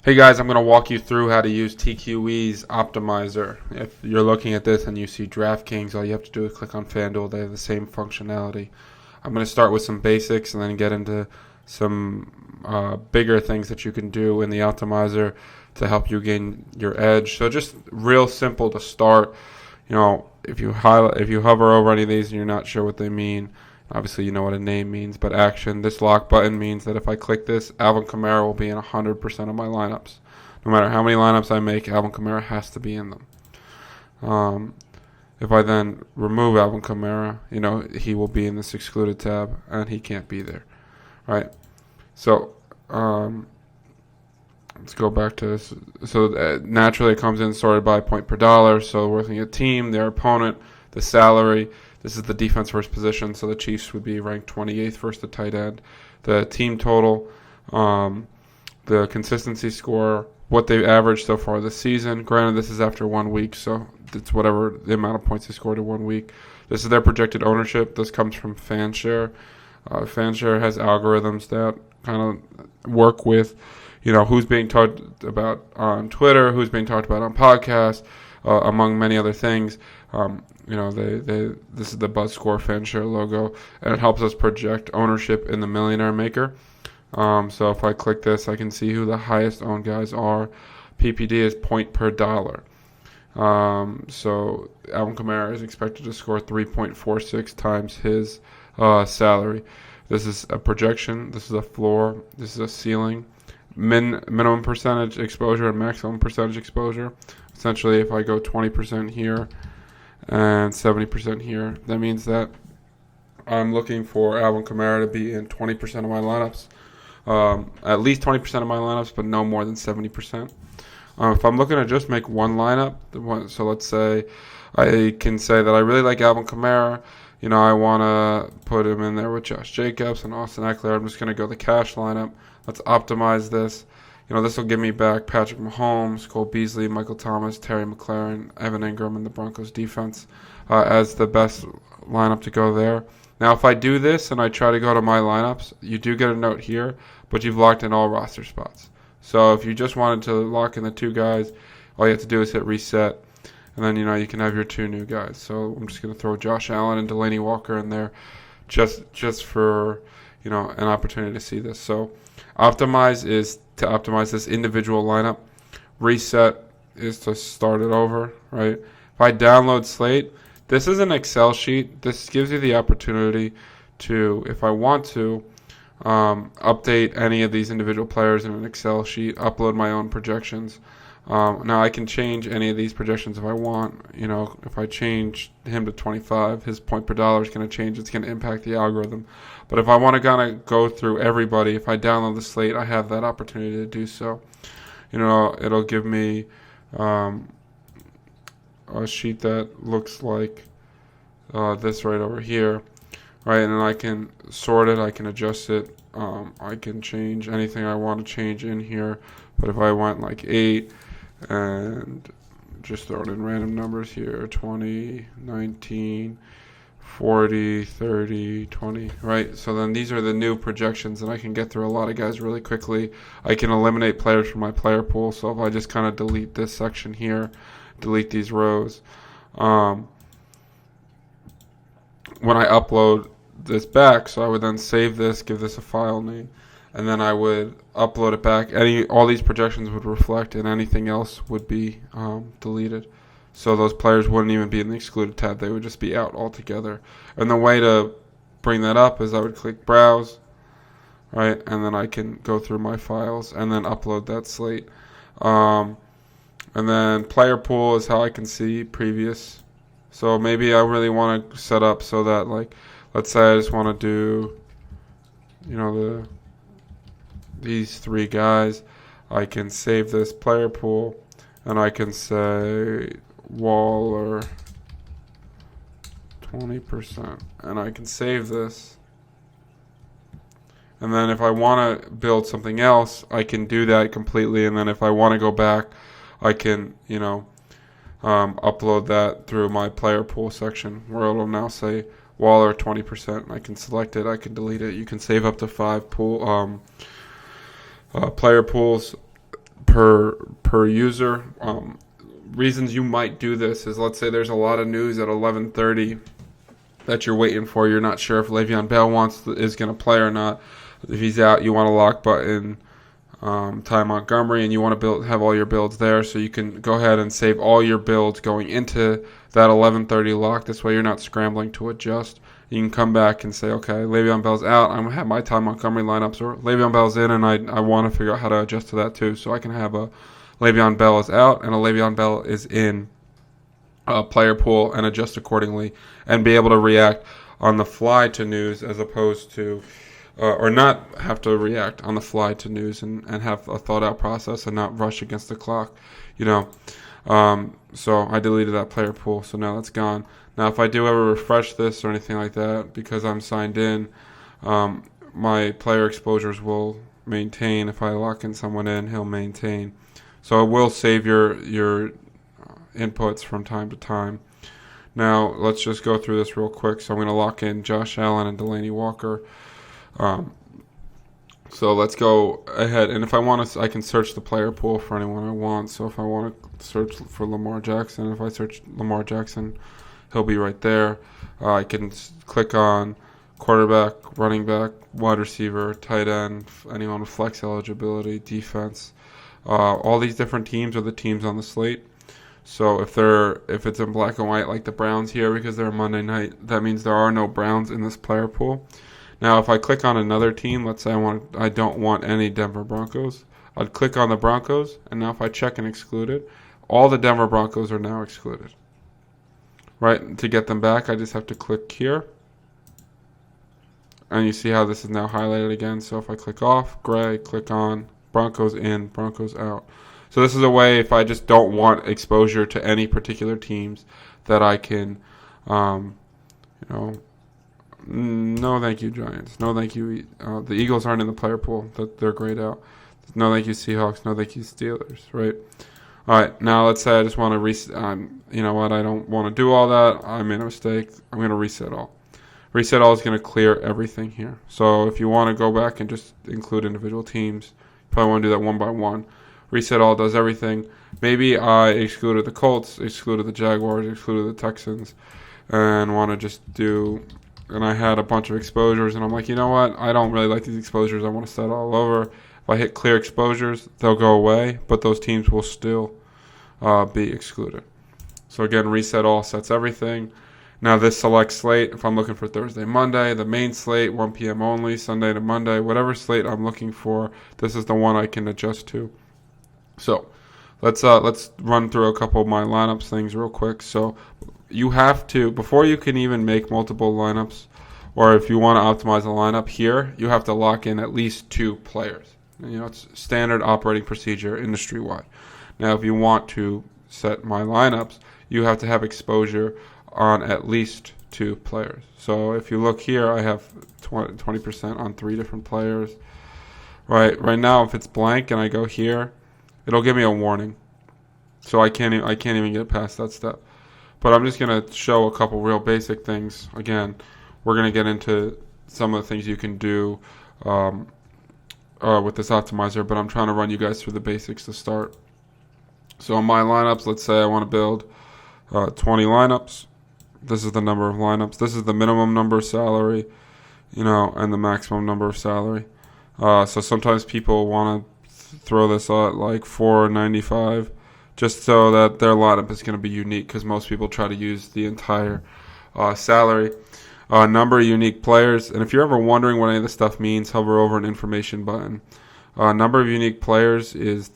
Hey guys, I'm going to walk you through how to use TQE's optimizer. If you're looking at this and you see Draftkings, all you have to do is click on Fanduel. They have the same functionality. I'm going to start with some basics and then get into some bigger things that you can do in the optimizer to help you gain your edge. So just real simple to start. If you hover over any of these and you're not sure what they mean, obviously you know what a name means, but action, this lock button means that if I click this, Alvin Kamara will be in 100% of my lineups. No matter how many lineups I make, Alvin Kamara has to be in them. If I then remove Alvin Kamara, he will be in this excluded tab and he can't be there. Right? So, let's go back to this. So naturally it comes in sorted by point per dollar. So we're looking at team, their opponent, the salary. This is the defense first position, so the Chiefs would be ranked 28th versus the tight end. The team total, the consistency score, what they've averaged so far this season. Granted, this is after 1 week, so it's whatever the amount of points they scored in 1 week. This is their projected ownership. This comes from Fanshare. Fanshare has algorithms that kind of work with, who's being talked about on Twitter, who's being talked about on podcasts, among many other things. This is the BuzzScore Fanshare logo, and it helps us project ownership in the Millionaire Maker. So if I click this, I can see who the highest owned guys are. PPD is point per dollar. So Alvin Kamara is expected to score 3.46 times his salary. This is a projection. This is a floor. This is a ceiling. Minimum percentage exposure and maximum percentage exposure. Essentially, if I go 20% here and 70% here, that means that I'm looking for Alvin Kamara to be in 20% of my lineups, at least 20% of my lineups, but no more than 70%. If I'm looking to just make one lineup, so let's say I can say that I really like Alvin Kamara. I want to put him in there with Josh Jacobs and Austin Eckler. I'm just going to go the cash lineup. Let's optimize this. This will give me back Patrick Mahomes, Cole Beasley, Michael Thomas, Terry McLaurin, Evan Ingram, and the Broncos defense as the best lineup to go there. Now, if I do this and I try to go to my lineups, you do get a note here, but you've locked in all roster spots. So if you just wanted to lock in the two guys, all you have to do is hit reset, and then you can have your two new guys. So I'm just going to throw Josh Allen and Delaney Walker in there, just for an opportunity to see this. So optimize is to optimize this individual lineup. Reset is to start it over, right? If I download Slate, this is an Excel sheet. This gives you the opportunity to, if I want to, update any of these individual players in an Excel sheet, upload my own projections. Now I can change any of these projections if I want. If I change him to 25, his point per dollar is going to change. It's going to impact the algorithm. But if I want to kind of go through everybody, if I download the slate, I have that opportunity to do so. It'll give me a sheet that looks like this right over here, right? And then I can sort it. I can adjust it. I can change anything I want to change in here. But if I went like 8 and just throwing in random numbers here, 20, 19, 40, 30, 20, right? So then these are the new projections, and I can get through a lot of guys really quickly. I can eliminate players from my player pool. So if I just kind of delete this section here, delete these rows, when I upload this back, so I would then save this, give this a file name, and then I would upload it back. All these projections would reflect, and anything else would be deleted. So those players wouldn't even be in the excluded tab. They would just be out altogether. And the way to bring that up is I would click Browse, right? And then I can go through my files and then upload that slate. And then Player Pool is how I can see previous. So maybe I really want to set up so that, like, let's say I just want to do, these three guys. I can save this player pool, and I can say Waller 20%, and I can save this. And then if I want to build something else, I can do that completely. And then if I want to go back, I can, upload that through my player pool section where it'll now say Waller 20%. I can select it. I can delete it. You can save up to 5 player pools per user. Reasons you might do this is, let's say there's a lot of news at 11:30 that you're waiting for. You're not sure if Le'Veon Bell is going to play or not. If he's out, you want to lock button Ty Montgomery, and you want to have all your builds there, so you can go ahead and save all your builds going into that 11:30 lock. This way you're not scrambling to adjust. You can come back and say, okay, Le'Veon Bell's out. I'm going to have my Ty Montgomery lineups, or Le'Veon Bell's in, and I want to figure out how to adjust to that too. So I can have a Le'Veon Bell is out and a Le'Veon Bell is in a player pool and adjust accordingly and be able to react on the fly to news, as opposed to or not have to react on the fly to news, and have a thought out process and not rush against the clock, so I deleted that player pool, so now that's gone. Now if I do ever refresh this or anything like that, because I'm signed in, my player exposures will maintain. If I lock in someone in, he'll maintain. So it will save your inputs from time to time. Now let's just go through this real quick. So I'm going to lock in Josh Allen and Delaney Walker. So let's go ahead, and if I want to, I can search the player pool for anyone I want. So if I want to search for Lamar Jackson, if I search Lamar Jackson, he'll be right there. I can click on quarterback, running back, wide receiver, tight end, anyone with flex eligibility, defense. All these different teams are the teams on the slate. So if it's in black and white like the Browns here, because they're Monday night, that means there are no Browns in this player pool. Now, if I click on another team, let's say I don't want any Denver Broncos, I'd click on the Broncos, and now if I check and exclude it, all the Denver Broncos are now excluded. Right? To get them back, I just have to click here, and you see how this is now highlighted again. So if I click off, gray, click on, Broncos in, Broncos out. So this is a way, if I just don't want exposure to any particular teams, that I can, no thank you Giants, no thank you the Eagles aren't in the player pool, they're grayed out. No thank you Seahawks, no thank you Steelers, right? All right, now let's say I just want to reset. You know what, I don't want to do all that. I made a mistake. I'm going to reset all. Reset all is going to clear everything here. So if you want to go back and just include individual teams, you probably want to do that one by one. Reset all does everything. Maybe I excluded the Colts, excluded the Jaguars, excluded the Texans, and want to just do, and I had a bunch of exposures, and I'm like, you know what, I don't really like these exposures. I want to start all over. If I hit clear exposures, they'll go away, but those teams will still be excluded. So again, reset all sets everything. Now this select slate, if I'm looking for Thursday, Monday, the main slate, 1 p.m. only, Sunday to Monday, whatever slate I'm looking for, this is the one I can adjust to. So let's run through a couple of my lineups things real quick. So you have to, before you can even make multiple lineups, or if you want to optimize a lineup here, you have to lock in at least 2 players. It's standard operating procedure industry-wide. Now, if you want to set my lineups, you have to have exposure on at least 2 players. So if you look here, I have 20% on 3 different players. Right now, if it's blank and I go here, it'll give me a warning. So I can't even get past that step. But I'm just going to show a couple real basic things. Again, we're going to get into some of the things you can do with this optimizer, but I'm trying to run you guys through the basics to start. So in my lineups, let's say I want to build 20 lineups. This is the number of lineups. This is the minimum number of salary, and the maximum number of salary. So sometimes people want to throw this out like $4.95, just so that their lineup is going to be unique, because most people try to use the entire salary. Number of unique players, and if you're ever wondering what any of this stuff means, hover over an information button. Number of unique players is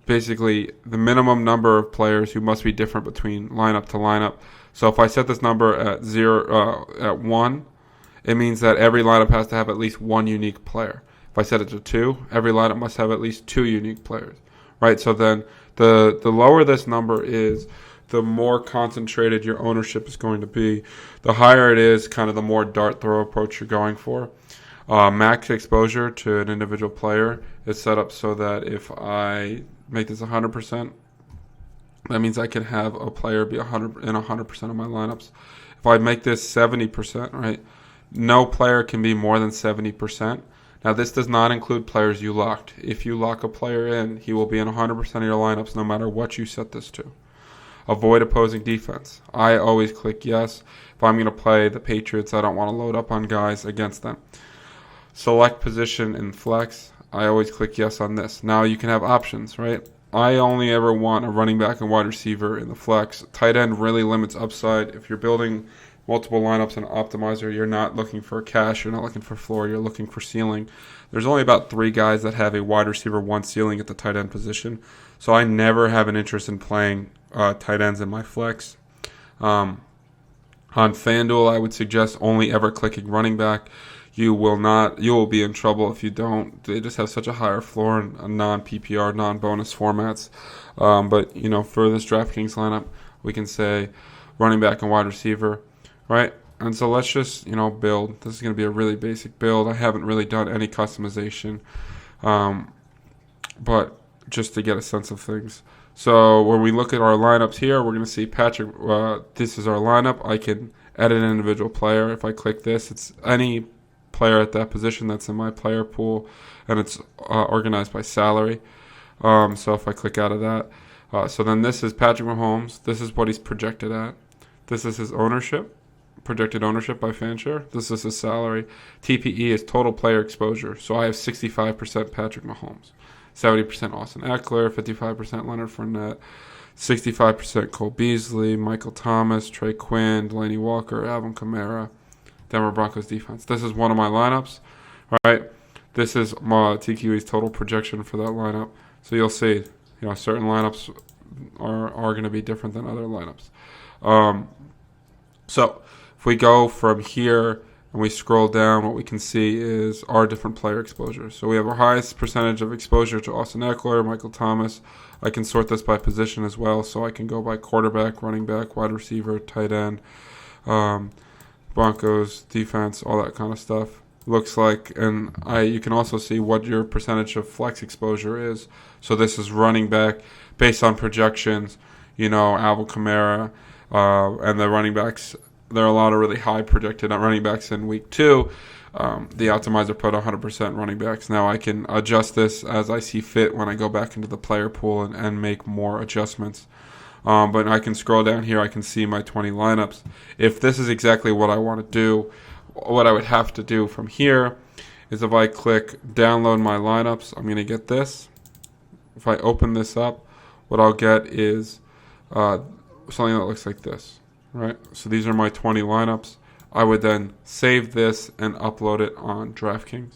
basically the minimum number of players who must be different between lineup to lineup. So if I set this number at 1, it means that every lineup has to have at least 1 unique player. If I set it to 2, every lineup must have at least 2 unique players, right? So then the lower this number is, the more concentrated your ownership is going to be. The higher it is, kind of the more dart throw approach you're going for. Max exposure to an individual player is set up so that if I make this 100%, that means I can have a player be 100 in 100% of my lineups. If I make this 70%, right, no player can be more than 70%. Now, this does not include players you locked. If you lock a player in, he will be in 100% of your lineups no matter what you set this to. Avoid opposing defense. I always click yes. If I'm going to play the Patriots, I don't want to load up on guys against them. Select position in flex. I always click yes on this. Now you can have options, right? I only ever want a running back and wide receiver in the flex. Tight end really limits upside. If you're building multiple lineups and optimizer, you're not looking for cash, you're not looking for floor, you're looking for ceiling. There's only about 3 guys that have a wide receiver 1 ceiling at the tight end position. So I never have an interest in playing tight ends in my flex. On Fanduel, I would suggest only ever clicking running back. You will be in trouble if you don't. They just have such a higher floor in non-PPR, non-bonus formats. But, for this DraftKings lineup, we can say running back and wide receiver, right? And so let's just, build. This is going to be a really basic build. I haven't really done any customization, but just to get a sense of things. So when we look at our lineups here, we're going to see Patrick. This is our lineup. I can edit an individual player. If I click this, it's any player at that position that's in my player pool, and it's organized by salary. So if I click out of that, so then this is Patrick Mahomes. This is what he's projected at. This is his ownership, projected ownership by Fanshare. This is his salary. TPE is total player exposure. So I have 65% Patrick Mahomes, 70% Austin Eckler, 55% Leonard Fournette, 65% Cole Beasley, Michael Thomas, Trey Quinn, Delaney Walker, Alvin Kamara, Denver Broncos defense. This is one of my lineups. All right. This is my TQE's total projection for that lineup. So you'll see, certain lineups are going to be different than other lineups. So if we go from here and we scroll down, what we can see is our different player exposures. So we have our highest percentage of exposure to Austin Eckler, Michael Thomas. I can sort this by position as well. So I can go by quarterback, running back, wide receiver, tight end, Broncos defense, all that kind of stuff looks like. And you can also see what your percentage of flex exposure is. So this is running back based on projections, Alvin Kamara, and the running backs. There are a lot of really high projected running backs in week 2. The optimizer put 100% running backs. Now I can adjust this as I see fit when I go back into the player pool and make more adjustments. But I can scroll down here. I can see my 20 lineups. If this is exactly what I want to do, what I would have to do from here is if I click download my lineups, I'm going to get this. If I open this up, what I'll get is something that looks like this, right? So these are my 20 lineups. I would then save this and upload it on DraftKings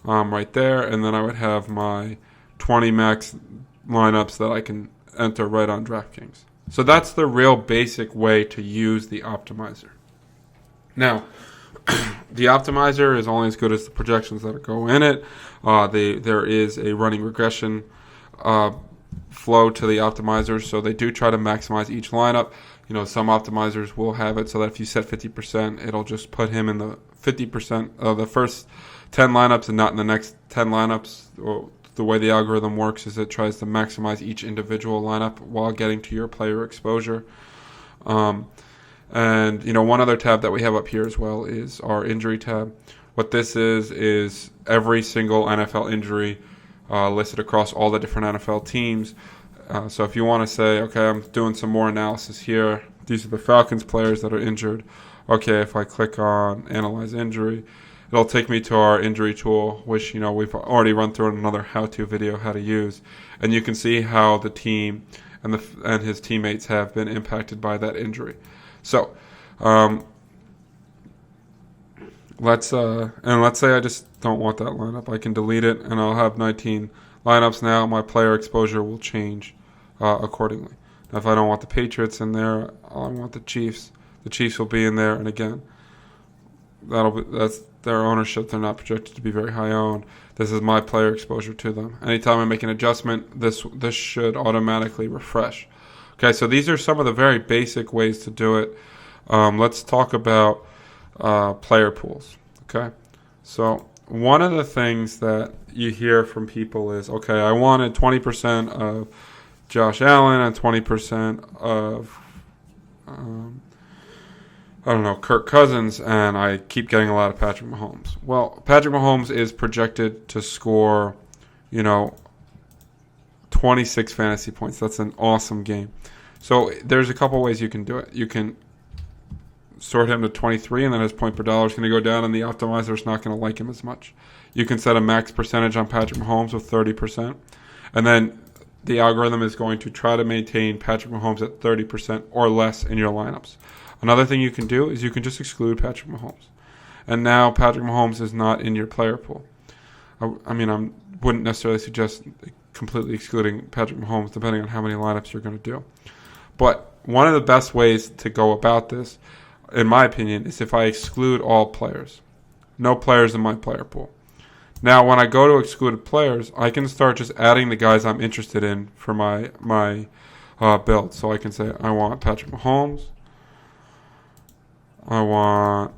right there. And then I would have my 20 max lineups that I can enter right on DraftKings. So that's the real basic way to use the optimizer. Now, the optimizer is only as good as the projections that go in it. There is a running regression flow to the optimizer, so they do try to maximize each lineup. Some optimizers will have it so that if you set 50%, it'll just put him in the 50% of the first 10 lineups and not in the next 10 lineups. Or the way the algorithm works is it tries to maximize each individual lineup while getting to your player exposure. And one other tab that we have up here as well is our injury tab. What this is every single NFL injury listed across all the different NFL teams. So if you want to say, okay, I'm doing some more analysis here. These are the Falcons players that are injured. Okay, if I click on Analyze Injury, it'll take me to our injury tool, which we've already run through in another how-to video how to use. And you can see how the team and his teammates have been impacted by that injury. So let's say I just don't want that lineup. I can delete it, and I'll have 19 lineups now. My player exposure will change accordingly. Now, if I don't want the Patriots in there, I want the Chiefs. The Chiefs will be in there, and again, that's their ownership. They're not projected to be very high owned. This is my player exposure to them. Anytime I make an adjustment, this should automatically refresh. Okay, so these are some of the very basic ways to do it. Let's talk about player pools. Okay, so one of the things that you hear from people is, okay, I wanted 20% of Josh Allen and 20% of I don't know, Kirk Cousins, and I keep getting a lot of Patrick Mahomes. Well, Patrick Mahomes is projected to score, 26 fantasy points. That's an awesome game. So there's a couple ways you can do it. You can sort him to 23, and then his point per dollar is going to go down, and the optimizer is not going to like him as much. You can set a max percentage on Patrick Mahomes with 30%, and then the algorithm is going to try to maintain Patrick Mahomes at 30% or less in your lineups. Another thing you can do is you can just exclude Patrick Mahomes. And now Patrick Mahomes is not in your player pool. I wouldn't necessarily suggest completely excluding Patrick Mahomes depending on how many lineups you're going to do. But one of the best ways to go about this, in my opinion, is if I exclude all players. No players in my player pool. Now, when I go to excluded players, I can start just adding the guys I'm interested in for my build. So I can say I want Patrick Mahomes. I want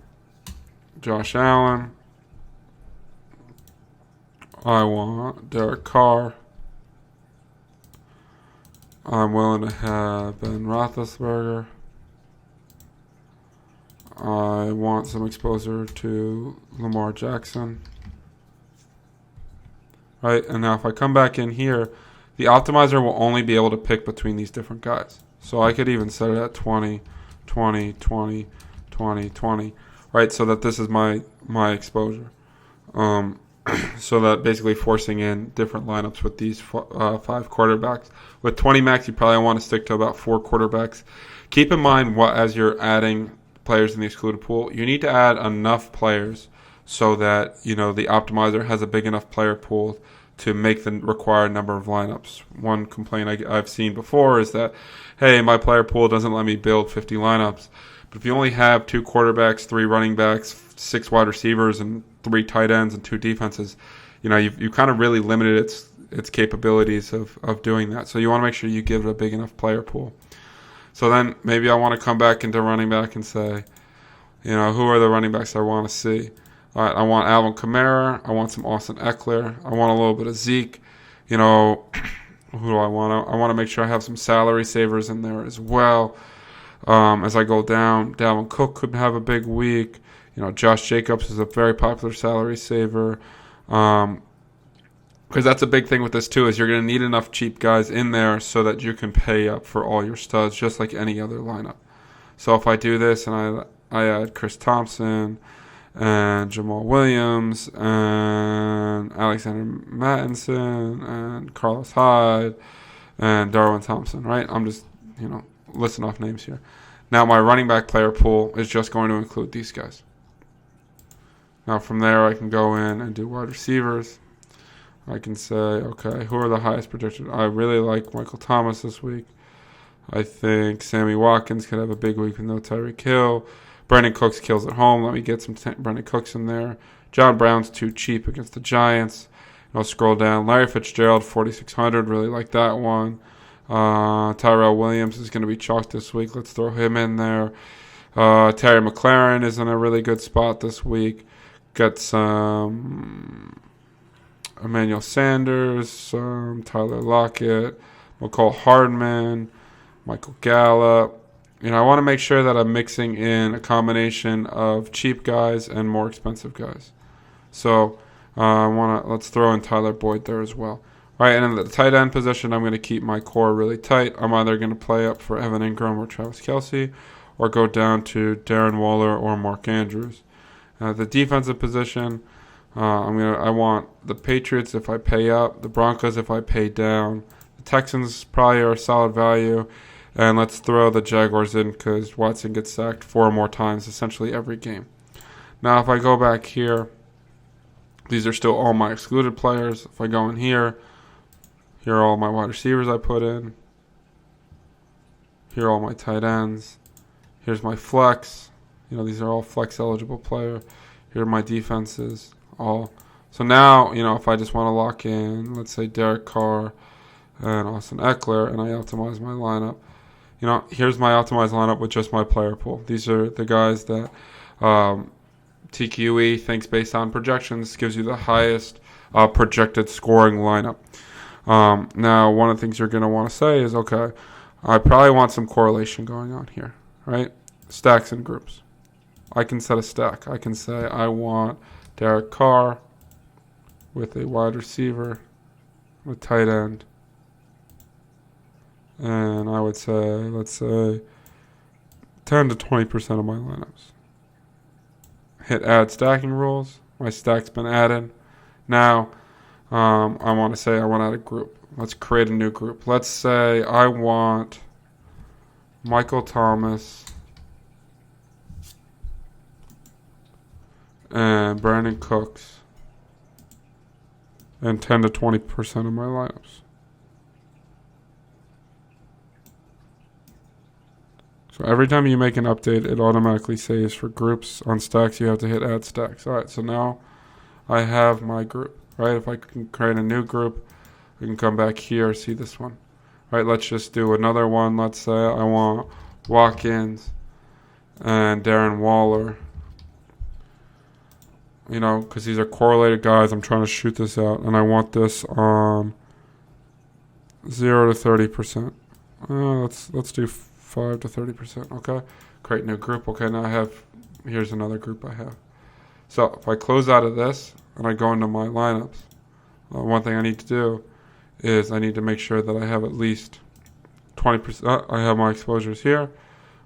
Josh Allen. I want Derek Carr. I'm willing to have Ben Roethlisberger. I want some exposure to Lamar Jackson. Right, and now if I come back in here, the optimizer will only be able to pick between these different guys. So I could even set it at 20, 20, 20, 20, 20, right? So that this is my exposure. So that basically forcing in different lineups with these 5 quarterbacks. With 20 max, you probably want to stick to about 4 quarterbacks. Keep in mind, as you're adding players in the excluded pool, you need to add enough players so that the optimizer has a big enough player pool to make the required number of lineups. One complaint I've seen before is that, hey, my player pool doesn't let me build 50 lineups. But if you only have 2 quarterbacks, 3 running backs, 6 wide receivers, and 3 tight ends and 2 defenses, you've kind of really limited its capabilities of doing that. So you want to make sure you give it a big enough player pool. So then maybe I want to come back into running back and say, who are the running backs I want to see? All right, I want Alvin Kamara. I want some Austin Eckler. I want a little bit of Zeke. Who do I want? I want to make sure I have some salary savers in there as well. As I go down, Dalvin Cook could have a big week. Josh Jacobs is a very popular salary saver. Because that's a big thing with this too, is you're going to need enough cheap guys in there so that you can pay up for all your studs just like any other lineup. So if I do this and I add Chris Thompson and Jamal Williams and Alexander Mattinson and Carlos Hyde and Darwin Thompson, right? I'm just, listing off names here. Now my running back player pool is just going to include these guys. Now from there I can go in and do wide receivers. I can say, okay, who are the highest projected? I really like Michael Thomas this week. I think Sammy Watkins could have a big week with no Tyreek Hill. Brandon Cooks kills at home. Let me get some Brandon Cooks in there. John Brown's too cheap against the Giants. I'll scroll down. Larry Fitzgerald, 4,600. Really like that one. Tyrell Williams is going to be chalked this week. Let's throw him in there. Terry McLaurin is in a really good spot this week. Got some Emmanuel Sanders, Tyler Lockett, McCall Hardman, Michael Gallup. I want to make sure that I'm mixing in a combination of cheap guys and more expensive guys. So let's throw in Tyler Boyd there as well. All right, and in the tight end position, I'm going to keep my core really tight. I'm either going to play up for Evan Ingram or Travis Kelce, or go down to Darren Waller or Mark Andrews. The defensive position, I want the Patriots if I pay up, the Broncos if I pay down, the Texans probably are a solid value. And let's throw the Jaguars in because Watson gets sacked 4 more times essentially every game. Now, if I go back here, these are still all my excluded players. If I go in here are all my wide receivers I put in. Here are all my tight ends. Here's my flex. These are all flex eligible players. Here are my defenses. All. So now, if I just want to lock in, let's say Derek Carr and Austin Eckler, and I optimize my lineup. Here's my optimized lineup with just my player pool. These are the guys that TQE thinks based on projections gives you the highest projected scoring lineup. Now, one of the things you're going to want to say is, okay, I probably want some correlation going on here, right? Stacks and groups. I can set a stack. I can say I want Derek Carr with a wide receiver, a tight end, and I would say, let's say, 10 to 20% of my lineups. Hit add stacking rules. My stack's been added. Now, I want to say I want to add a group. Let's create a new group. Let's say I want Michael Thomas and Brandon Cooks and 10 to 20% of my lineups. So every time you make an update, it automatically saves for groups. On stacks, you have to hit add stacks. All right, so now I have my group, right? If I can create a new group, we can come back here, see this one. All right, let's just do another one. Let's say I want Watkins and Darren Waller. You know, because these are correlated guys. I'm trying to shoot this out, and I want this on 0 to 30%. Let's do 5 to 30%. Okay, create new group. Okay, now here's another group I have. So if I close out of this and I go into my lineups, one thing I need to do is I need to make sure that I have at least 20%. I have my exposures here,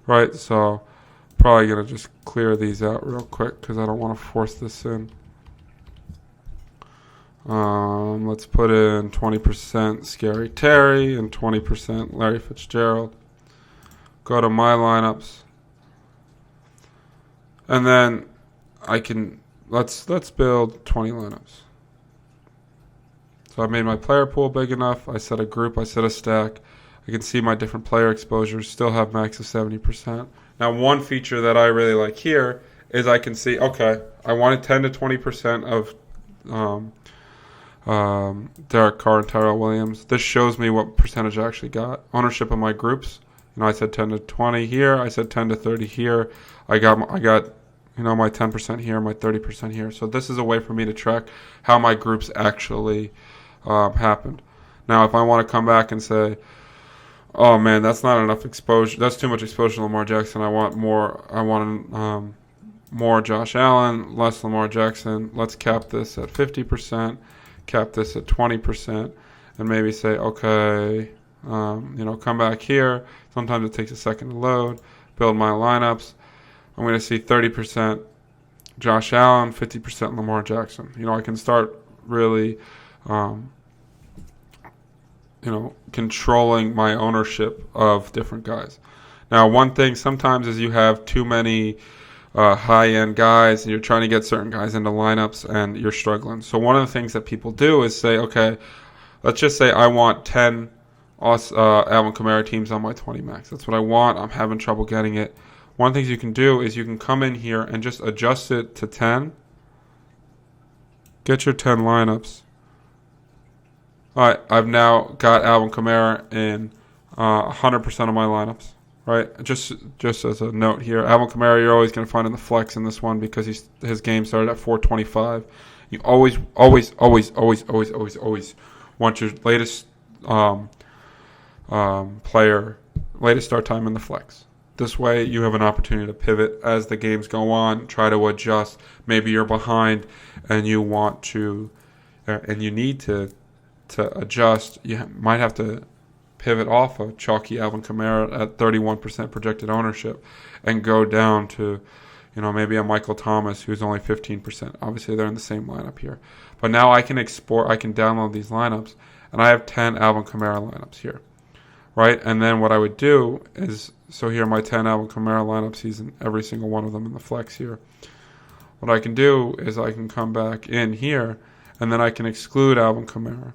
right? So probably gonna just clear these out real quick because I don't want to force this in. Let's put in 20% Scary Terry and 20% Larry Fitzgerald. Go to my lineups, and then I can let's build 20 lineups. So I made my player pool big enough. I set a group. I set a stack. I can see my different player exposures. Still have max of 70%. Now, one feature that I really like here is I can see. Okay, I wanted 10 to 20% of Derek Carr and Tyrell Williams. This shows me what percentage I actually got. Ownership of my groups. You know, I said 10 to 20 here. I said 10 to 30 here. I got my 10% here, my 30% here. So this is a way for me to track how my groups actually happened. Now, if I want to come back and say, oh man, that's not enough exposure. That's too much exposure to Lamar Jackson. I want more. I want more Josh Allen, less Lamar Jackson. Let's cap this at 50%, cap this at 20%, and maybe say, okay, come back here. Sometimes it takes a second to load. Build my lineups. I'm going to see 30% Josh Allen, 50% Lamar Jackson. I can start really, controlling my ownership of different guys. Now, one thing sometimes is you have too many high-end guys, and you're trying to get certain guys into lineups, and you're struggling. So one of the things that people do is say, okay, let's just say I want 10 Alvin Kamara teams on my 20 max. That's what I want. I'm having trouble getting it. One of the things you can do is you can come in here and just adjust it to 10. Get your 10 lineups. All right, I've now got Alvin Kamara in 100% of my lineups. Right, just as a note here, Alvin Kamara you're always going to find in the flex in this one because his game started at 425. You always want your latest latest start time in the flex. This way you have an opportunity to pivot as the games go on, try to adjust. Maybe you're behind and you want to, and you need to adjust. You might have to pivot off of chalky Alvin Kamara at 31% projected ownership and go down to, maybe a Michael Thomas who's only 15%. Obviously, they're in the same lineup here. But now I can download these lineups, and I have 10 Alvin Kamara lineups here, right? And then what I would do is, so here are my 10 Alvin Kamara lineups. He's in every single one of them in the flex here. What I can do is I can come back in here, and then I can exclude Alvin Kamara.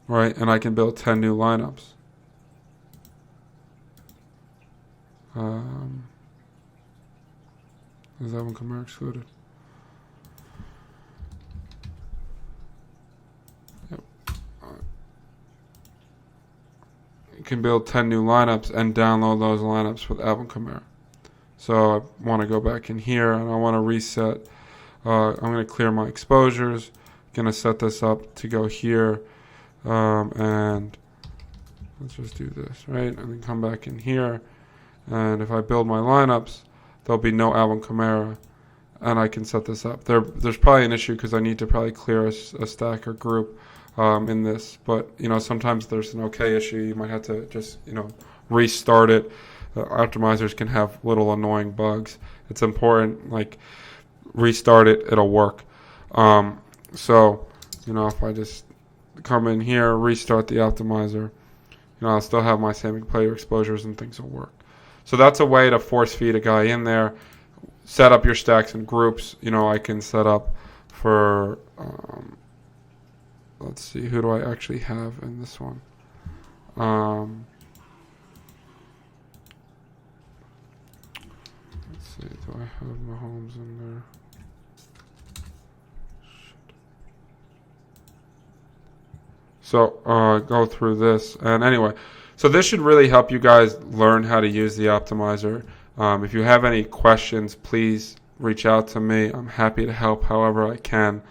Right, and I can build 10 new lineups. Is Alvin Kamara excluded? Yep. You can build 10 new lineups and download those lineups with Alvin Kamara. So I want to go back in here and I want to reset. I'm going to clear my exposures. Going to set this up to go here. And let's just do this, right? And then come back in here. And if I build my lineups, there'll be no Alvin Kamara. And I can set this up. There's probably an issue because I need to probably clear a stack or group in this. But, sometimes there's an okay issue. You might have to just, restart it. Optimizers can have little annoying bugs. It's important, like, restart it, it'll work. So, if I just come in here, restart the optimizer, I'll still have my same player exposures and things will work. So that's a way to force feed a guy in there. Set up your stacks and groups. I can set up for, let's see, who do I actually have in this one? Let's see, do I have Mahomes in there? So go through this. And anyway, so this should really help you guys learn how to use the optimizer. If you have any questions, please reach out to me. I'm happy to help however I can.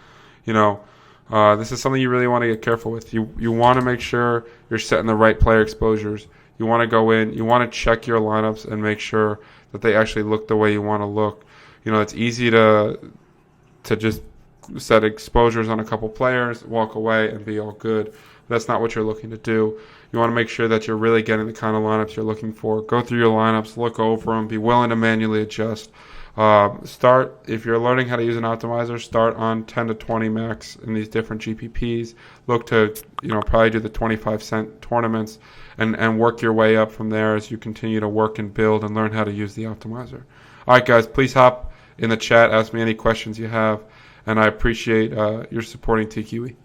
This is something you really want to get careful with. You want to make sure you're setting the right player exposures. You want to go in. You want to check your lineups and make sure that they actually look the way you want to look. It's easy to just set exposures on a couple players, walk away, and be all good. That's not what you're looking to do. You want to make sure that you're really getting the kind of lineups you're looking for. Go through your lineups, look over them, be willing to manually adjust. If you're learning how to use an optimizer, start on 10 to 20 max in these different GPPs. Look to, probably do the 25-cent tournaments and work your way up from there as you continue to work and build and learn how to use the optimizer. All right, guys, please hop in the chat, ask me any questions you have, and I appreciate your supporting TQE.